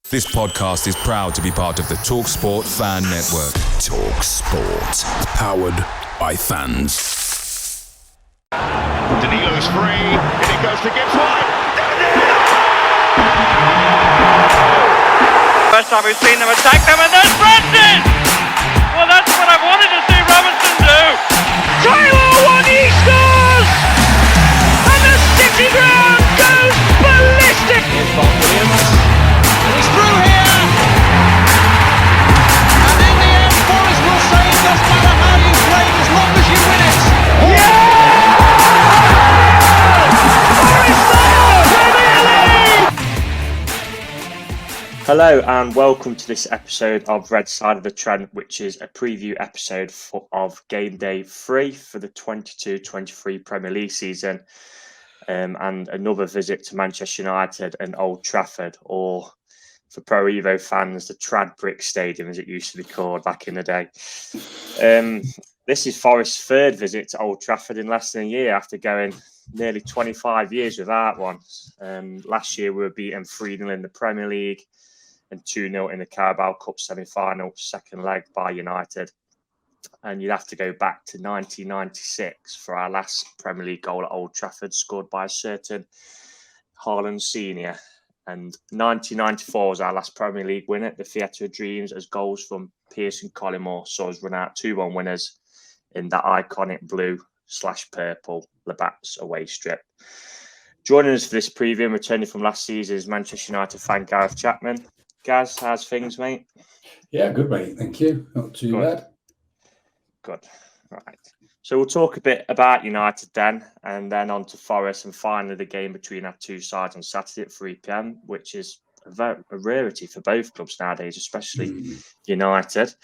This podcast is proud to be part of the TalkSport Fan Network. TalkSport. Powered by fans. Danilo's free, and it goes to Gibbs wide. First time we've seen them attack them, and there's Brandon! Well, that's what I wanted to see Robinson do. Taylor, he scores! And the City ground goes ballistic! Here's Bob Williams. He's through here! And in the end, Forrest will say it doesn't matter how you play as long as you win it. Yeah! Hello and welcome to this episode of Red Side of the Trent, which is a preview episode of Game Day 3 for the 22-23 Premier League season, and another visit to Manchester United and Old Trafford, or for Pro Evo fans, the Trad Brick Stadium as it used to be called back in the day. This is Forest's third visit to Old Trafford in less than a year after going nearly 25 years without one. Last year we were beaten 3-0 in the Premier League and 2-0 in the Carabao Cup semi-final, second leg by United. And you'd have to go back to 1996 for our last Premier League goal at Old Trafford, scored by a certain Haaland Senior. And 1994 was our last Premier League win at the Theatre of Dreams, as goals from Pearce and Collymore saw us run out 2-1 winners in that iconic blue/purple Labatt's away strip. Joining us for this preview and returning from last season is Manchester United fan Gareth Chapman. Gaz, how's things, mate? Yeah, good, mate. Thank you. Not too bad. Good. Right. So we'll talk a bit about United then, and then on to Forest, and finally the game between our two sides on Saturday at 3 p.m, which is a rarity for both clubs nowadays, especially United.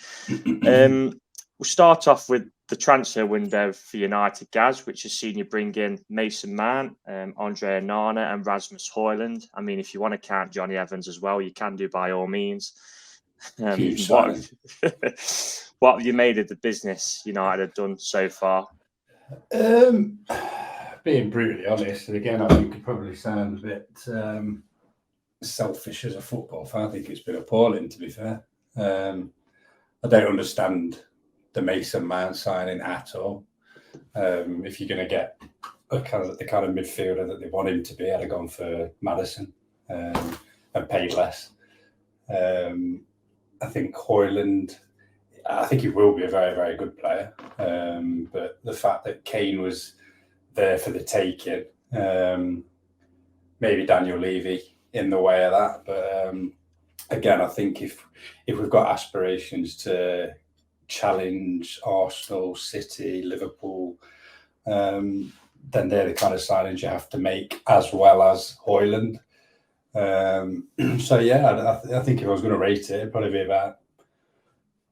We'll start off with the transfer window for United, Gaz, which has seen you bring in Mason Mount, Andre Onana and Rasmus Højlund. I mean, if you want to count Johnny Evans as well, you can do by all means. What have you made of the business United have done so far? Being brutally honest, and again, I think it probably sounds a bit selfish as a football fan. I think it's been appalling, to be fair. I don't understand the Mason Mount signing at all. If you're going to get the kind of midfielder that they want him to be, I'd have gone for Maddison and paid less. I think Højlund, I think he will be a very, very good player. But the fact that Kane was there for the taking, maybe Daniel Levy in the way of that. But again, I think if we've got aspirations to challenge Arsenal, City, Liverpool, then they're the kind of signings you have to make, as well as Højlund. So yeah, I think if I was going to rate it, it'd probably be about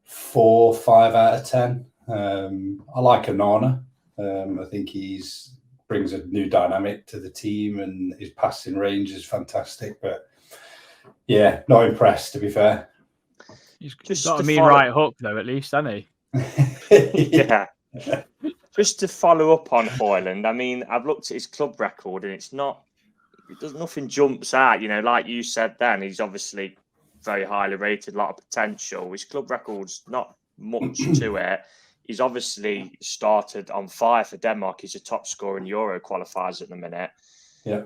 4 or 5 out of 10. I like Onana. I think he's brings a new dynamic to the team, and his passing range is fantastic. But yeah, not impressed, to be fair. He's got a mean right hook, though, at least, hasn't he? Yeah. Just to follow up on Højlund, I mean, I've looked at his club record, and nothing jumps out. You know, like you said then, he's obviously very highly rated, a lot of potential. His club record's not much to it. He's obviously started on fire for Denmark. He's a top scorer in Euro qualifiers at the minute. Yeah.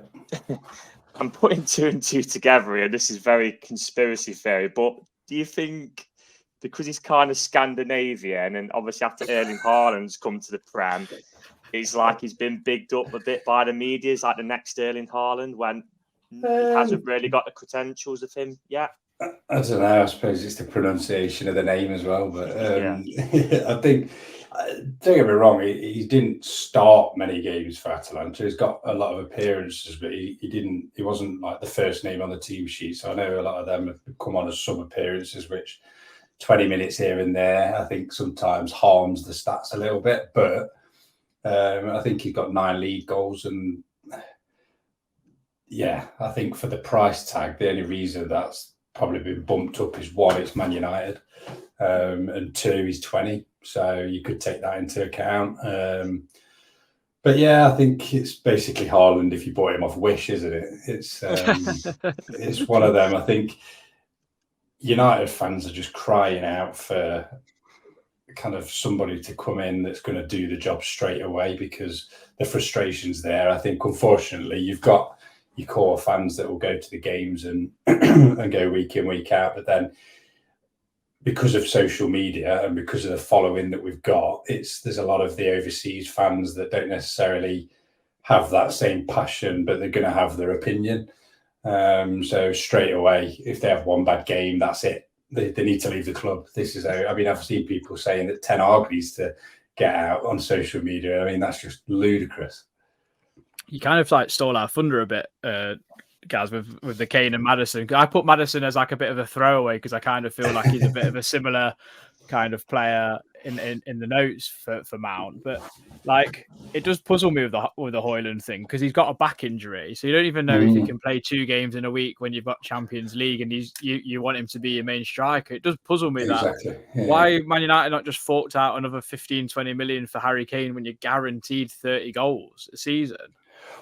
I'm putting 2 and 2 together here. This is very conspiracy theory, but do you think, because he's kind of Scandinavian, and obviously after Erling Haaland's come to the Prem, it's like he's been bigged up a bit by the media, it's like the next Erling Haaland, when he hasn't really got the credentials of him yet? I don't know. I suppose it's the pronunciation of the name as well. But I think, don't get me wrong, he didn't start many games for Atalanta. He's got a lot of appearances, but he wasn't like the first name on the team sheet. So I know a lot of them have come on as some appearances, which 20 minutes here and there, I think sometimes harms the stats a little bit. But I think he got 9 league goals, and yeah, I think for the price tag, the only reason that's probably been bumped up is 1, it's Man United, and 2, he's 20. So you could take that into account. But yeah, I think it's basically Haaland if you bought him off Wish, isn't it? It's one of them. I think United fans are just crying out for kind of somebody to come in that's going to do the job straight away, because the frustration's there. I think, unfortunately, you've got your core fans that will go to the games and and go week in, week out, but then because of social media and because of the following that we've got, there's a lot of the overseas fans that don't necessarily have that same passion, but they're going to have their opinion. So straight away, if they have one bad game, that's it. They need to leave the club. I've seen people saying that Ten Hag needs to get out on social media. I mean, that's just ludicrous. You kind of like stole our thunder a bit, Gaz, with the Kane and Maddison. I put Maddison as like a bit of a throwaway because I kind of feel like he's a bit of a similar kind of player in the notes for Mount. But like, it does puzzle me with the Højlund thing, because he's got a back injury, so you don't even know if he can play 2 games in a week when you've got Champions League and you want him to be your main striker. It does puzzle me why Man United not just forked out another 15-20 million for Harry Kane when you're guaranteed 30 goals a season.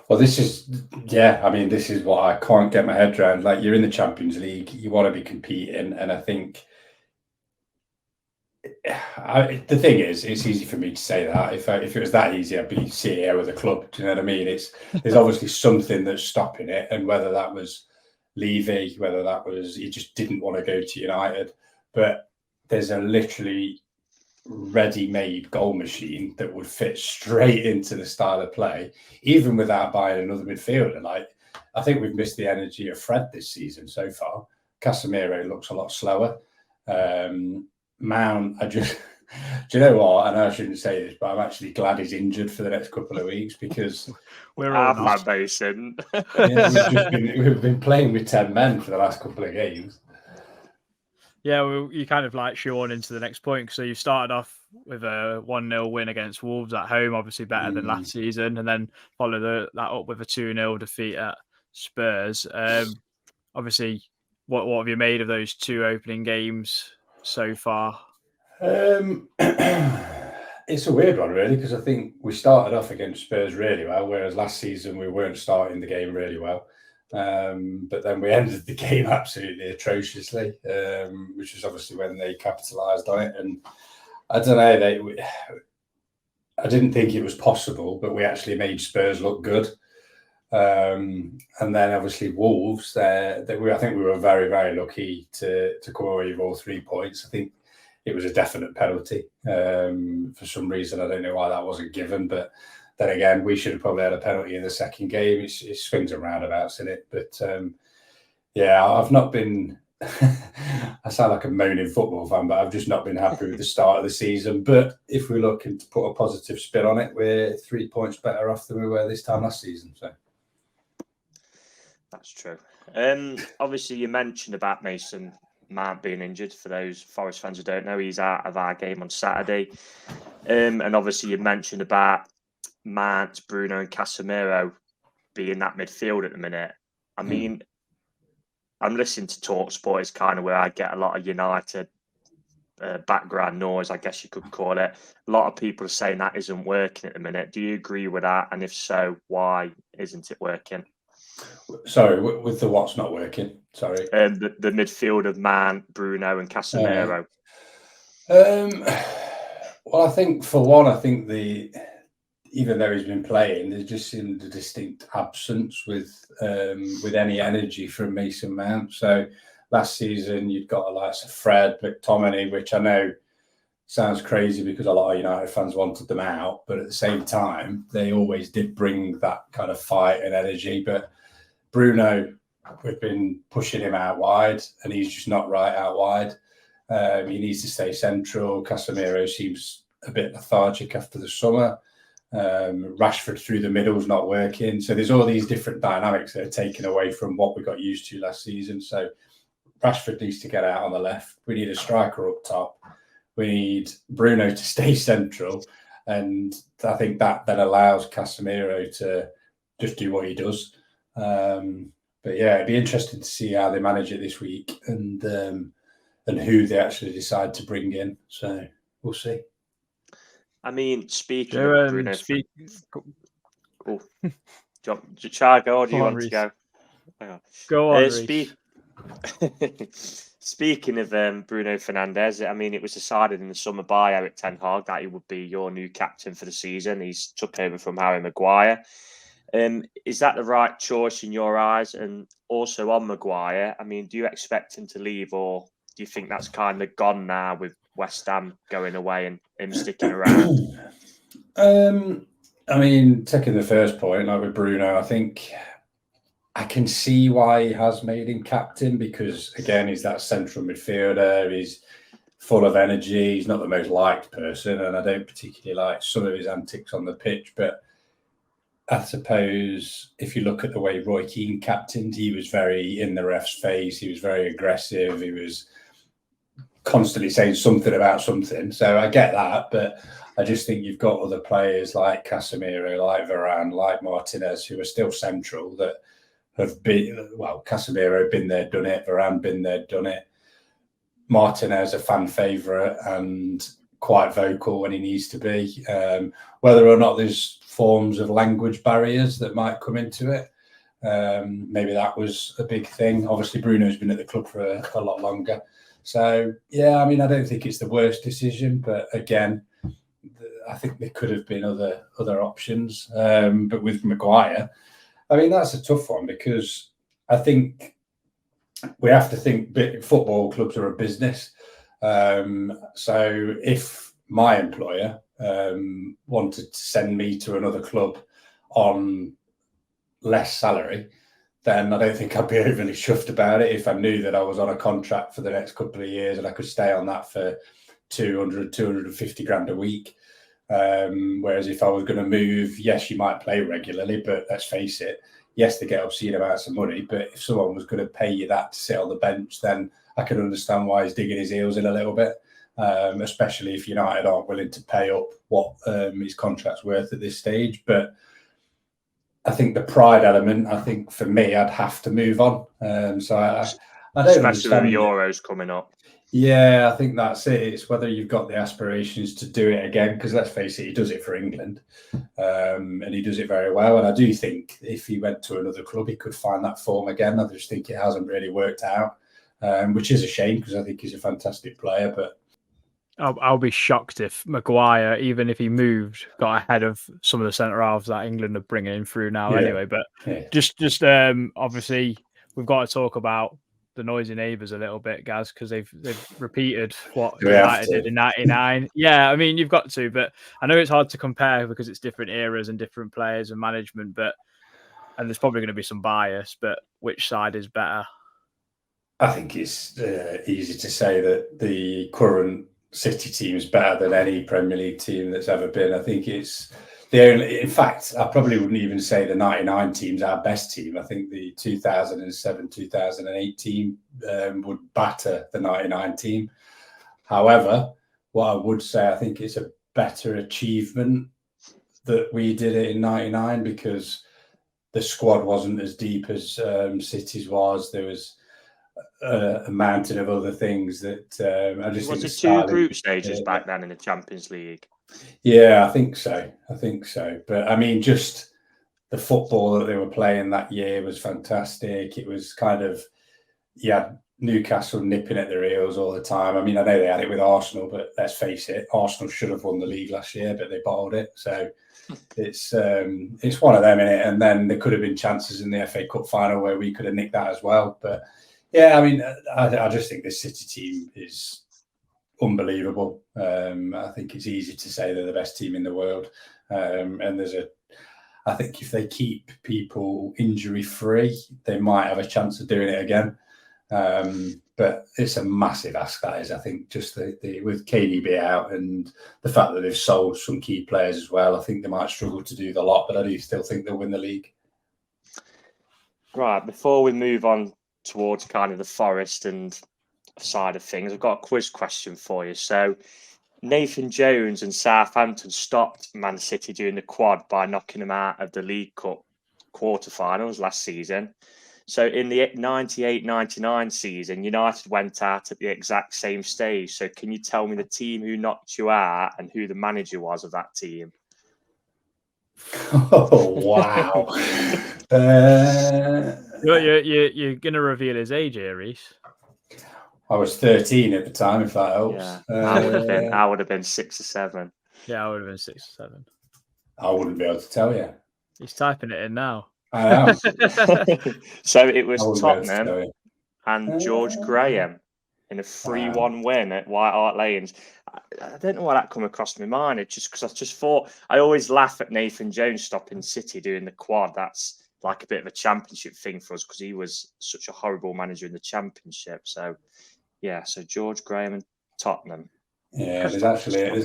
Well, this is what I can't get my head around. Like, you're in the Champions League, you want to be competing, and I think the thing is, it's easy for me to say that. If it was that easy, I'd be CEO of the club. Do you know what I mean? There's obviously something that's stopping it, and whether that was Levy, whether that was he just didn't want to go to United, but there's a literally ready-made goal machine that would fit straight into the style of play, even without buying another midfielder. Like, I think we've missed the energy of Fred this season so far. Casemiro looks a lot slower. Mount, do you know what? I know I shouldn't say this, but I'm actually glad he's injured for the next couple of weeks, because we're all mad, Mason. We've been playing with 10 men for the last couple of games. Yeah, well, you kind of like shoe on into the next point. So you started off with a 1-0 win against Wolves at home, obviously better than last season, and then followed that up with a 2-0 defeat at Spurs. Obviously, what have you made of those 2 opening games so far? It's a weird one, really, because I think we started off against Spurs really well, whereas last season we weren't starting the game really well. But then we ended the game absolutely atrociously, which was obviously when they capitalised on it. And I don't know, I didn't think it was possible, but we actually made Spurs look good. And then obviously Wolves, I think we were very, very lucky to come away with all 3 points. I think it was a definite penalty. For some reason, I don't know why that wasn't given, but then again, we should have probably had a penalty in the second game. It swings and roundabouts in it. But I've not been, I sound like a moaning football fan, but I've just not been happy with the start of the season. But if we're looking to put a positive spin on it, we're 3 points better off than we were this time last season. So that's true. Obviously, you mentioned about Mason Mount being injured. For those Forest fans who don't know, he's out of our game on Saturday. And obviously, you mentioned about Mount, Bruno and Casemiro being that midfield at the minute. I mean, I'm listening to TalkSport. It's kind of where I get a lot of United background noise, I guess you could call it. A lot of people are saying that isn't working at the minute. Do you agree with that? And if so, why isn't it working? Sorry, with the what's not working? Sorry. The midfield of Mount, Bruno and Casemiro. Well, I think for one, even though he's been playing, there's just seemed a distinct absence with any energy from Mason Mount. So last season, you'd got the likes of Fred, McTominay, which I know sounds crazy because a lot of United fans wanted them out, but at the same time, they always did bring that kind of fight and energy. But Bruno, we've been pushing him out wide, and he's just not right out wide. He needs to stay central. Casemiro seems a bit lethargic after the summer. Rashford through the middle is not working. So there's all these different dynamics that are taken away from what we got used to last season. So Rashford needs to get out on the left. We need a striker up top. We need Bruno to stay central. And I think that then allows Casemiro to just do what he does. But yeah, it'd be interesting to see how they manage it this week and who they actually decide to bring in. So we'll see. I mean, speaking of Bruno, Shall I go or do you want to go? Go on, Speaking of Bruno Fernandes, I mean, it was decided in the summer by Eric Ten Hag that he would be your new captain for the season. He's took over from Harry Maguire. Is that the right choice in your eyes? And also on Maguire, I mean, do you expect him to leave, or do you think that's kind of gone now with West Ham going away and him sticking around? I mean, taking the first point, like with Bruno, I think I can see why he has made him captain because, again, he's that central midfielder. He's full of energy. He's not the most liked person, and I don't particularly like some of his antics on the pitch. But I suppose if you look at the way Roy Keane captained, he was very in the ref's face. He was very aggressive. He was constantly saying something about something. So I get that, but I just think you've got other players like Casemiro, like Varane, like Martinez, who are still central that have been, well, Casemiro been there, done it. Varane been there, done it. Martinez a fan favourite and quite vocal when he needs to be. Whether or not there's forms of language barriers that might come into it, maybe that was a big thing. Obviously, Bruno's been at the club for a lot longer. So, yeah, I mean, I don't think it's the worst decision, but again, I think there could have been other options. But with Maguire, I mean, that's a tough one because I think we have to think football clubs are a business. So if my employer wanted to send me to another club on less salary, then I don't think I'd be overly chuffed about it if I knew that I was on a contract for the next couple of years and I could stay on that for 250 grand a week. Whereas if I was going to move, yes, you might play regularly, but let's face it, yes, they get obscene amounts of money. But if someone was going to pay you that to sit on the bench, then I can understand why he's digging his heels in a little bit, especially if United aren't willing to pay up what his contract's worth at this stage. But I think the pride element, I think for me, I'd have to move on. So I don't especially with the Euros coming up. Yeah, I think that's it. It's whether you've got the aspirations to do it again, because let's face it, he does it for England, and he does it very well. And I do think if he went to another club, he could find that form again. I just think it hasn't really worked out, which is a shame because I think he's a fantastic player. But I'll be shocked if Maguire, even if he moved, got ahead of some of the centre halves that England are bringing through now. Anyway, but just obviously we've got to talk about the noisy neighbours a little bit, Gaz, because they've repeated what United did in '99. Yeah, I mean you've got to, but I know it's hard to compare because it's different eras and different players and management. And there's probably going to be some bias, but which side is better? I think it's easy to say that the current City team is better than any Premier League team that's ever been. I think it's the only. In fact, I probably wouldn't even say the '99 team's our best team. I think the 2007-2008 team would batter the '99 team. However, what I would say, I think it's a better achievement that we did it in '99 because the squad wasn't as deep as City's was. There was a mountain of other things that I just was think it two group stages back then in the Champions League? Yeah, I think so. But I mean, just the football that they were playing that year was fantastic. It was kind of, Newcastle nipping at their heels all the time. I mean, I know they had it with Arsenal, but let's face it, Arsenal should have won the league last year, but they bottled it. So it's one of them, innit? And then there could have been chances in the FA Cup final where we could have nicked that as well. But yeah, I mean, I just think this City team is unbelievable. I think it's easy to say they're the best team in the world. And I think if they keep people injury free, they might have a chance of doing it again. But it's a massive ask, that is. I think just with KDB out and the fact that they've sold some key players as well, I think they might struggle to do the lot, but I do still think they'll win the league. Right, before we move on towards kind of the Forest and side of things, I've got a quiz question for you. So Nathan Jones and Southampton stopped Man City during the quad by knocking them out of the League Cup quarterfinals last season. So in the 98-99 season, United went out at the exact same stage. So can you tell me the team who knocked you out and who the manager was of that team? Oh, wow. You're going to reveal his age here, Reiss. I was 13 at the time, if that helps. Yeah, I would have been 6 or 7. Yeah, I would have been 6 or 7. I wouldn't be able to tell you. He's typing it in now. I am. So it I was wouldn't be able to tell Tottenham you. and George Graham in a 3-1 win at White Hart Lanes. I don't know why that come across my mind. It's just because I just thought, I always laugh at Nathan Jones stopping City doing the quad. That's like a bit of a championship thing for us because he was such a horrible manager in the championship. So yeah, so George Graham and Tottenham. Yeah, there's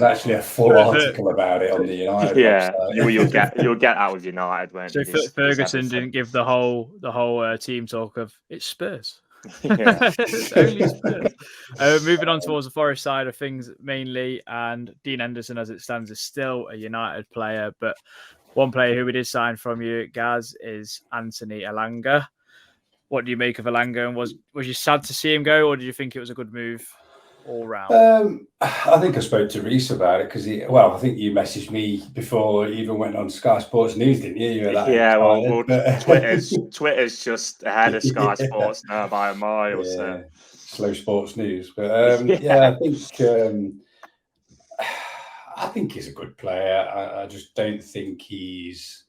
actually a full article about it on the United website. You'll get out with United, won't so you? Ferguson didn't give the whole team talk of it's Spurs. Yeah. It's only Spurs. Moving on towards the Forest side of things mainly, and Dean Henderson, as it stands, is still a United player, but one player who we did sign from you, Gaz, is Anthony Elanga. What do you make of Elanga, and was you sad to see him go, or did you think it was a good move all round? I think I spoke to Reiss about it because I think you messaged me before he even went on Sky Sports News, didn't you? Twitter's just ahead of Sky Sports now by a mile. Yeah, so. Slow sports news, but I think he's a good player. I just don't think he's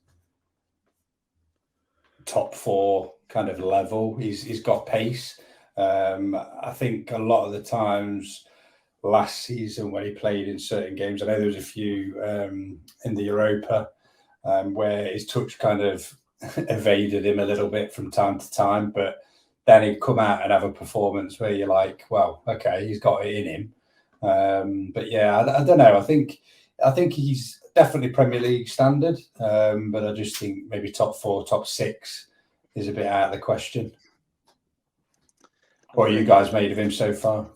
top 4 kind of level. He's got pace. I think a lot of the times last season when he played in certain games, I know there was a few in the Europa where his touch kind of evaded him a little bit from time to time, but then he'd come out and have a performance where you're like, well, okay, he's got it in him. But yeah, I don't know. I think he's definitely Premier League standard, but I just think maybe top 4, top 6 is a bit out of the question. What have you guys made of him so far?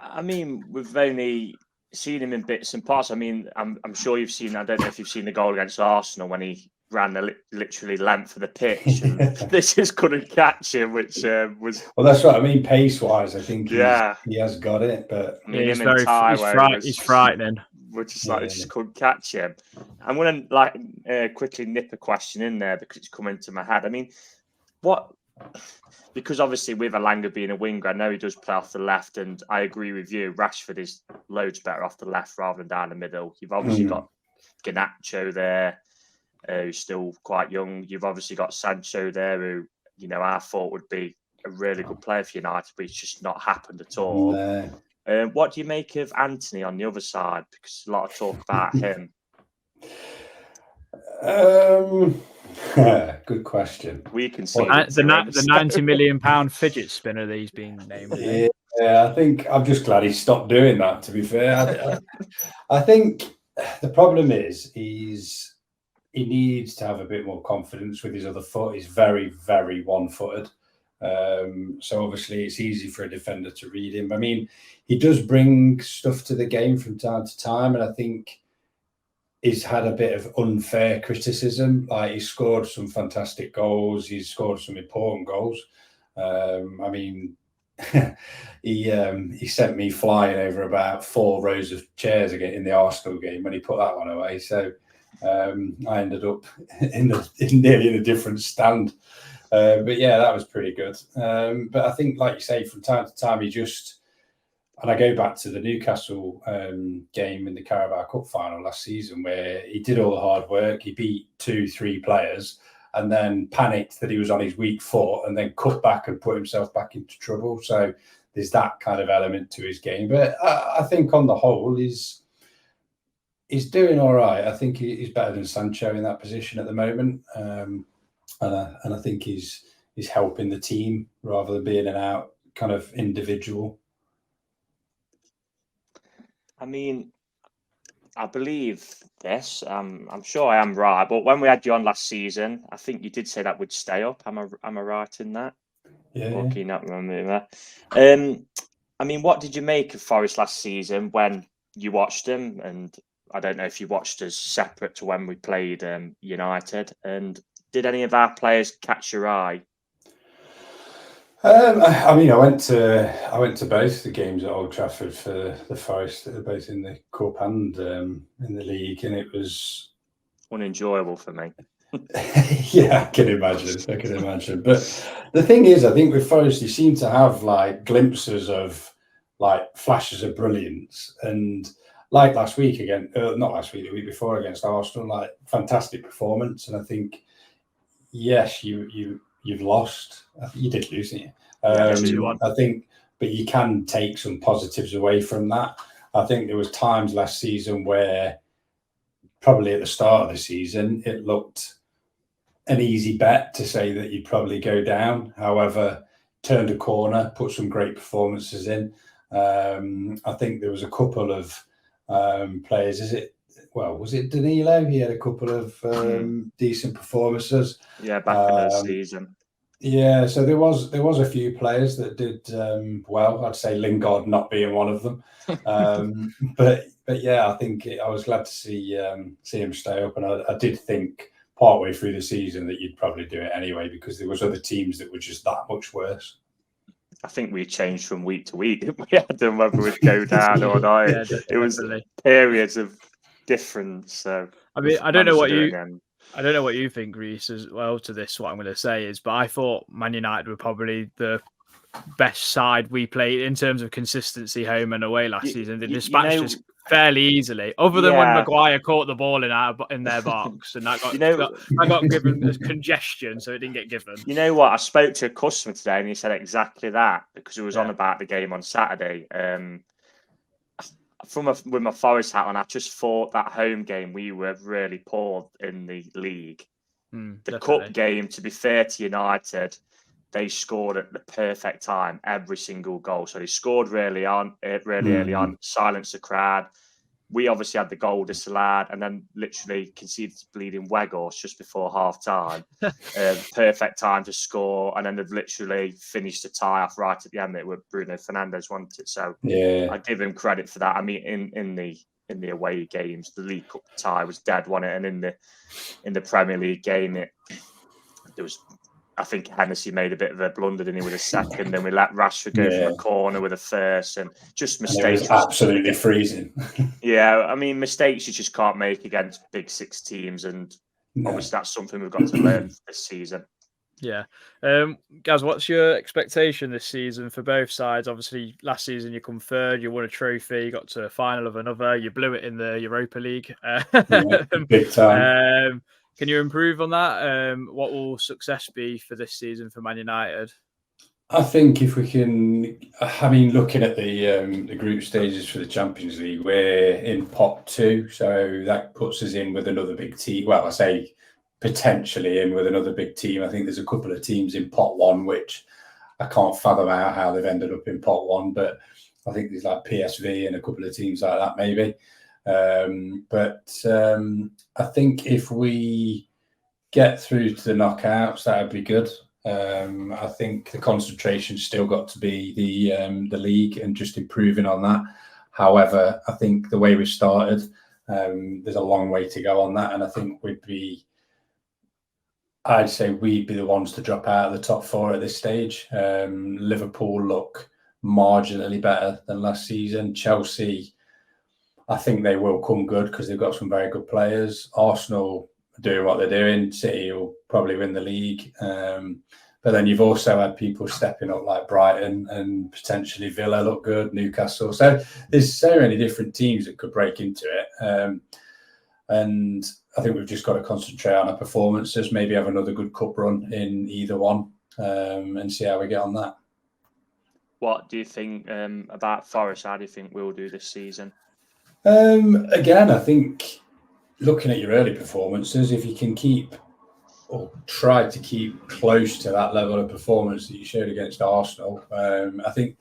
I mean, we've only seen him in bits and parts. I mean, I'm sure you've seen. I don't know if you've seen the goal against Arsenal when he ran the literally length of the pitch, and they just couldn't catch him, which was. Well, that's what I mean. Pace-wise, I think he has got it, but I mean, he's frightening. We're just they just couldn't catch him. I'm going to quickly nip a question in there because it's come into my head. I mean, because obviously with Elanga being a winger, I know he does play off the left, and I agree with you. Rashford is loads better off the left rather than down the middle. You've obviously got Garnacho there, who's still quite young. You've obviously got Sancho there, who I thought would be a really good player for United, but it's just not happened at all. No. What do you make of Anthony on the other side? Because a lot of talk about him. Good question. We can see the £90 million fidget spinner that he's being named. Yeah, I think I'm just glad he stopped doing that. To be fair, I think the problem is he needs to have a bit more confidence with his other foot. He's very, very one-footed. So obviously it's easy for a defender to read him. I mean, he does bring stuff to the game from time to time, and I think he's had a bit of unfair criticism. Like, he scored some fantastic goals. He's scored some important goals. I mean, he sent me flying over about 4 rows of chairs again in the Arsenal game when he put that one away. So I ended up nearly in a different stand. But yeah, that was pretty good. But I think, like you say, from time to time, and I go back to the Newcastle game in the Carabao Cup final last season, where he did all the hard work. He beat 2-3 players and then panicked that he was on his weak foot and then cut back and put himself back into trouble. So there's that kind of element to his game. But I think on the whole, he's doing all right. I think he's better than Sancho in that position at the moment. And I think he's helping the team rather than being an out kind of individual. I mean, I believe this. I'm sure I am right. But when we had you on last season, I think you did say that would stay up. Am I right in that? Yeah. Or can you not remember that? I mean, what did you make of Forest last season when you watched them? And I don't know if you watched us separate to when we played United. And did any of our players catch your eye? I mean, I went to both the games at Old Trafford for the Forest, both in the Cup and in the league, and it was unenjoyable for me. Yeah, I can imagine. But the thing is, I think with Forest, you seem to have like glimpses of like flashes of brilliance, and like last week again, not last week, the week before against Arsenal, like fantastic performance. And I think, yes, you've lost. I think you did lose, didn't you? Yeah, 2-1. I think, but you can take some positives away from that. I think there was times last season where probably at the start of the season, it looked an easy bet to say that you'd probably go down. However, turned a corner, put some great performances in. I think there was a couple of players. Was it Danilo? He had a couple of decent performances. Yeah, back in the season. Yeah, so there was a few players that did well. I'd say Lingard not being one of them. But yeah, I think I was glad to see him stay up, and I did think partway through the season that you'd probably do it anyway, because there was other teams that were just that much worse. I think we changed from week to week. We had them whether we'd go down or not. Yeah, it was periods of difference. So I mean, I don't know what you think, Reiss, as well to this. What I'm going to say is, but I thought Man United were probably the best side we played in terms of consistency home and away last season. They dispatched us fairly easily, other than when Maguire caught the ball in their box, and that got given as congestion, so it didn't get given. You know what? I spoke to a customer today, and he said exactly that, because he was on about the game on Saturday. With my Forest hat on, I just thought that home game we were really poor in the league. The cup game, to be fair to United, they scored at the perfect time, every single goal. So they scored really early on, silenced the crowd. We obviously had the goal to Salad, and then literally conceded to bleeding Weghorst just before half time. Perfect time to score, and then they've literally finished the tie off right at the end. It was Bruno Fernandes wanted it, so I give him credit for that. I mean, in the away games, the League Cup tie was dead, wasn't it? And in the Premier League game, there was. I think Hennessy made a bit of a blunder, didn't he, with a second. Then we let Rashford go from the corner with a first, and just mistakes. It was absolutely freezing. Yeah, I mean, mistakes you just can't make against big six teams, and obviously that's something we've got to learn this season. Yeah. Gaz, what's your expectation this season for both sides? Obviously, last season you come third, you won a trophy, you got to a final of another, you blew it in the Europa League. Big time. Can you improve on that? What will success be for this season for Man United? I think if we can, I mean, looking at the group stages for the Champions League, we're in pot 2, so that puts us in with another big team. Well, I say potentially in with another big team. I think there's a couple of teams in pot 1, which I can't fathom out how they've ended up in pot 1, but I think there's like PSV and a couple of teams like that maybe. But I think if we get through to the knockouts, that would be good. I think the concentration's still got to be the league and just improving on that. However, I think the way we started, there's a long way to go on that, and I think I'd say we'd be the ones to drop out of the top 4 at this stage. Liverpool look marginally better than last season. Chelsea, I think they will come good because they've got some very good players. Arsenal are doing what they're doing. City will probably win the league. But then you've also had people stepping up like Brighton, and potentially Villa look good, Newcastle. So there's so many different teams that could break into it. And I think we've just got to concentrate on our performances, maybe have another good cup run in either one, and see how we get on that. What do you think about Forest? How do you think we'll do this season? Again, I think looking at your early performances, if you can keep or try to keep close to that level of performance that you showed against Arsenal, I think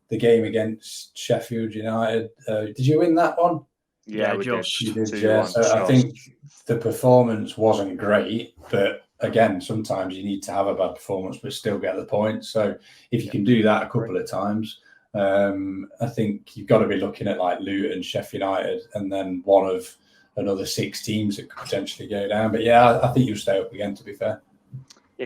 the game against Sheffield United, did you win that one? Yeah, we did. You did, yeah. So I think the performance wasn't great, but again, sometimes you need to have a bad performance but still get the points. So if you can do that a couple of times, I think you've got to be looking at like Luton, Sheffield United, and then one of another 6 teams that could potentially go down. But yeah, I think you'll stay up again, to be fair.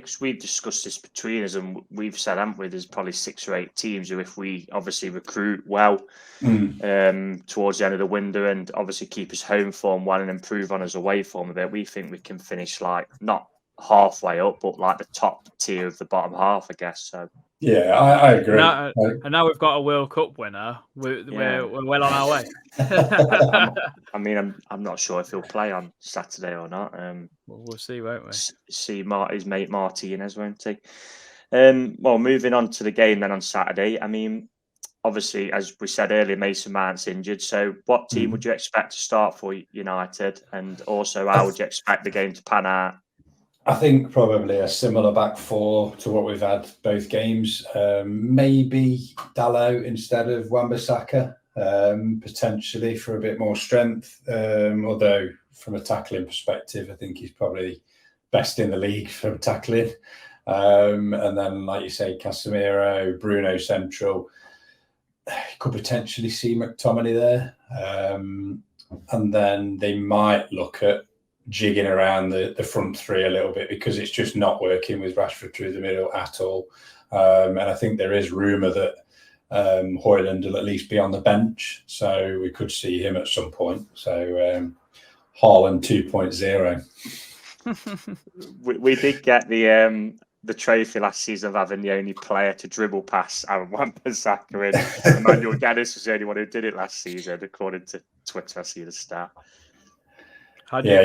because we've discussed this between us, and we've said, haven't we, there's probably 6 or 8 teams who, if we obviously recruit well towards the end of the window and obviously keep us home form well and improve on us away form a bit, we think we can finish like not halfway up, but like the top tier of the bottom half, I guess. So yeah, I agree. And now we've got a World Cup winner. We're well on our way. I mean, I'm not sure if he'll play on Saturday or not. We'll see, won't we? See his mate Martinez, won't he? Well, moving on to the game then on Saturday. I mean, obviously, as we said earlier, Mason Mount's injured. So what team would you expect to start for United? And also, how would you expect the game to pan out? I think probably a similar back four to what we've had both games. Maybe Dalot instead of Wan-Bissaka, potentially for a bit more strength. Although from a tackling perspective, I think he's probably best in the league from tackling. And then, like you say, Casemiro, Bruno central. Could potentially see McTominay there. And then they might look at jigging around the front three a little bit, because it's just not working with Rashford through the middle at all. And I think there is rumour that Højlund will at least be on the bench, so we could see him at some point. So Haaland 2.0. We did get the trophy last season of having the only player to dribble past Aaron Wan-Bissaka, and Emmanuel Dennis was the only one who did it last season, according to Twitter. I see the stat. How do you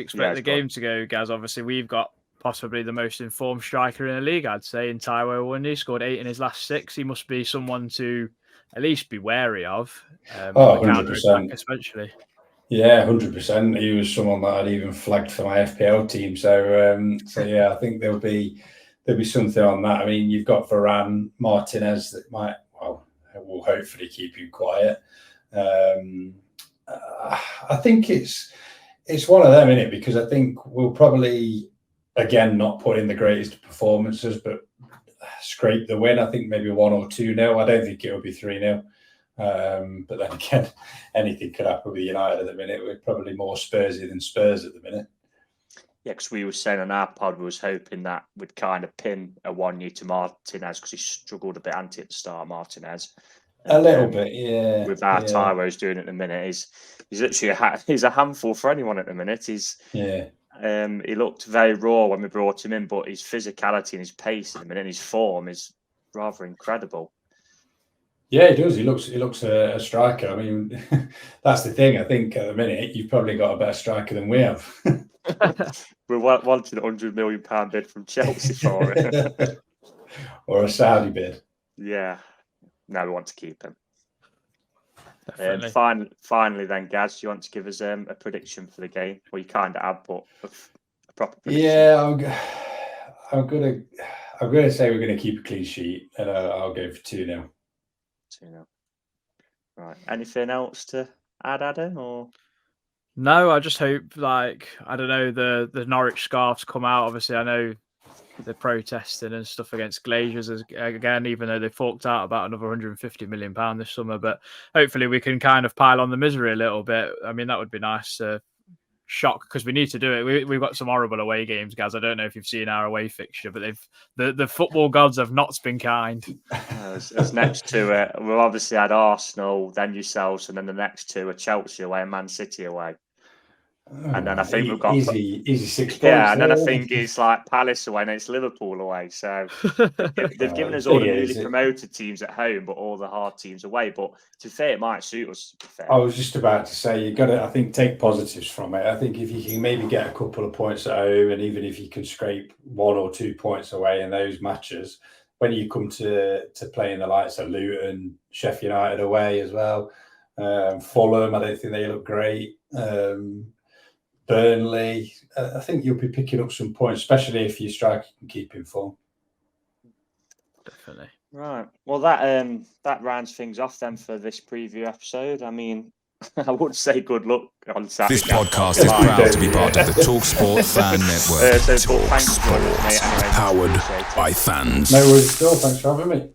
expect the game to go, Gaz? Obviously, we've got possibly the most informed striker in the league, I'd say, in Taiwo Awoniyi. Scored 8 in his last 6. He must be someone to at least be wary of. 100%. Especially. Yeah, 100%. He was someone that I'd even flagged for my FPL team. So yeah, I think there'll be something on that. I mean, you've got Varane, Martinez that will hopefully keep you quiet. I think it's one of them, isn't it? Because I think we'll probably, again, not put in the greatest performances, but scrape the win. I think maybe 1 or 2-0. I don't think it'll be 3-0. But then again, anything could happen with United at the minute. We're probably more Spursy than Spurs at the minute. Yeah, because we were saying on our pod, we was hoping that we'd kind of pin a 1-0 to Martinez, because he struggled a bit at the start, Martinez. A little bit, yeah. With how Tyro's doing at the minute, he's literally he's a handful for anyone at the minute. He looked very raw when we brought him in, but his physicality and his pace at the minute, and his form is rather incredible. Yeah, he does. He looks a striker. I mean, that's the thing. I think at the minute you've probably got a better striker than we have. We're wanting a £100 million bid from Chelsea for it, or a Saudi bid. Yeah. No, we want to keep him. Finally, then, Gaz, do you want to give us a prediction for the game? Well, you kind of have, but a proper prediction. Yeah, I'm gonna say we're gonna keep a clean sheet, and I'll go for 2-0. 2-0. Right. Anything else to add, Adam? Or no, I just hope, I don't know, the Norwich scarves come out. Obviously, I know the protesting and stuff against Glaziers again, even though they forked out about another £150 million this summer. But hopefully we can kind of pile on the misery a little bit. I mean, that would be nice to shock, because we need to do it. We've got some horrible away games, guys. I don't know if you've seen our away fixture, but the football gods have not been kind. As next to it, we've obviously had Arsenal, then yourselves, and then the next two are Chelsea away and Man City away. And then I think we've got easy 6 points. Yeah, and then I think it's like Palace away and it's Liverpool away. So they've given us all the newly promoted teams at home, but all the hard teams away. But to be fair, it might suit us. To be fair. I was just about to say, you've got to, I think, take positives from it. I think if you can maybe get a couple of points at home, and even if you can scrape 1 or 2 points away in those matches, when you come to playing the likes of Luton, Sheffield United away as well, Fulham, I don't think they look great. Burnley, I think you'll be picking up some points, especially if your striker can keep in form. Definitely. Right. Well, that rounds things off then for this preview episode. I mean, I would say good luck on Saturday. This podcast is proud to be part of the TalkSport Fan Network. So thanks for joining us, mate. Anyway, powered by fans. No worries at all. Thanks for having me.